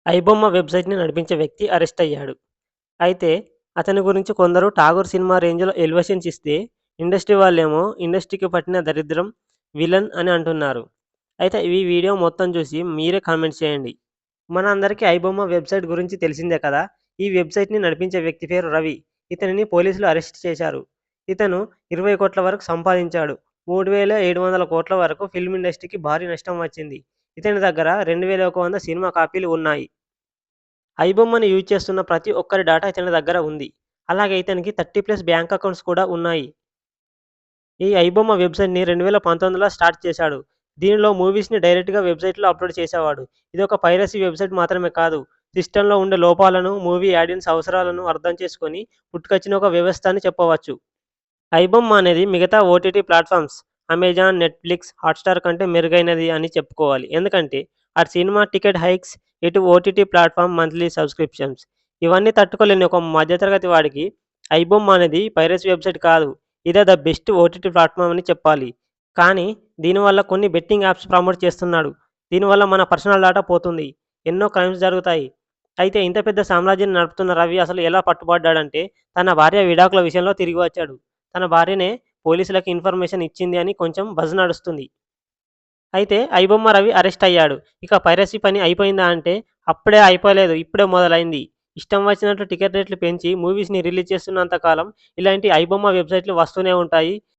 ఐబొమ్మ వెబ్‌సైట్‌ని నడిపించే వ్యక్తి అరెస్ట్ అయ్యాడు. అయితే అతని గురించి కొందరు 'ఠాగూర్' సినిమా రేంజ్‌లో ఎలివేషన్స్ ఇస్తే, ఇండస్ట్రీ వాళ్ళేమో ఇండస్ట్రీకి పట్టిన దరిద్రం, విలన్ అని అంటున్నారు. అయితే ఈ వీడియో మొత్తం చూసి మీరే కామెంట్స్ చేయండి. మనందరికీ ఐబొమ్మ వెబ్‌సైట్ గురించి తెలిసిందే కదా! ఈ వెబ్‌సైట్‌ని నడిపించే వ్యక్తి పేరు రవి. ఇతనిని పోలీసులు అరెస్ట్ చేశారు. ఇతను 20,00,00,000 వరకు సంపాదించాడు. 3,700,00,00,000 వరకు ఫిల్మ్ ఇండస్ట్రీకి భారీ నష్టం వచ్చింది. ఇతని దగ్గర 2,100 సినిమా కాపీలు ఉన్నాయి. ఐబొమ్మని యూజ్ చేస్తున్న ప్రతి ఒక్కరి డాటా ఇతని దగ్గర ఉంది. అలాగే ఇతనికి 30+ బ్యాంక్ అకౌంట్స్ కూడా ఉన్నాయి. ఈ ఐబొమ్మ వెబ్‌సైట్‌ని 2019లో స్టార్ట్ చేశాడు. దీనిలో మూవీస్‌ని డైరెక్ట్‌గా వెబ్‌సైట్‌లో అప్‌లోడ్ చేసేవాడు. ఇదొక పైరసీ వెబ్‌సైట్ మాత్రమే కాదు. సిస్టమ్‌లో ఉండే లోపాలను, మూవీ ఆడియన్స్ అవసరాలను అర్థం చేసుకొని పుట్టుకొచ్చిన ఒక వ్యవస్థ అని చెప్పవచ్చు. ఐబొమ్మ అనేది మిగతా OTT platforms Amazon, Netflix, Hotstar కంటే మెరుగైనది అని చెప్పుకోవాలి. ఎందుకంటే అటు సినిమా టికెట్ హైక్స్, ఇటు ఓటీటీ ప్లాట్‌ఫార్మ్ మంత్లీ సబ్స్క్రిప్షన్స్ ఇవన్నీ తట్టుకోలేని ఒక మధ్యతరగతి వాడికి ఐబొమ్మ అనేది పైరసీ వెబ్‌సైట్ కాదు. ఇదే ద బెస్ట్ ఓటీటీ ప్లాట్‌ఫార్మ్ అని చెప్పాలి. కానీ దీనివల్ల కొన్ని బెట్టింగ్ యాప్స్ ప్రమోట్ చేస్తున్నాడు. దీనివల్ల మన పర్సనల్ డేటా పోతుంది. ఎన్నో క్రైమ్స్ జరుగుతాయి. అయితే ఇంత పెద్ద సామ్రాజ్యాన్ని నడుపుతున్న రవి అసలు ఎలా పట్టుబడ్డాడంటే తన భార్య విడాకుల విషయంలో తిరిగి వచ్చాడు. తన భార్యనే పోలీసులకి ఇన్ఫర్మేషన్ ఇచ్చింది అని కొంచెం బజ్ నడుస్తుంది. అయితే ఐబొమ్మ రవి అరెస్ట్ అయ్యాడు. ఇక పైరసీ పని అయిపోయిందా అంటే అప్పుడే అయిపోలేదు. ఇప్పుడే మొదలైంది. ఇష్టం వచ్చినట్లు టికెట్ రేట్లు పెంచి మూవీస్‌ని రిలీజ్ చేస్తున్నంత కాలం ఇలాంటి ఐబొమ్మ వెబ్‌సైట్‌లు వస్తూనే ఉంటాయి.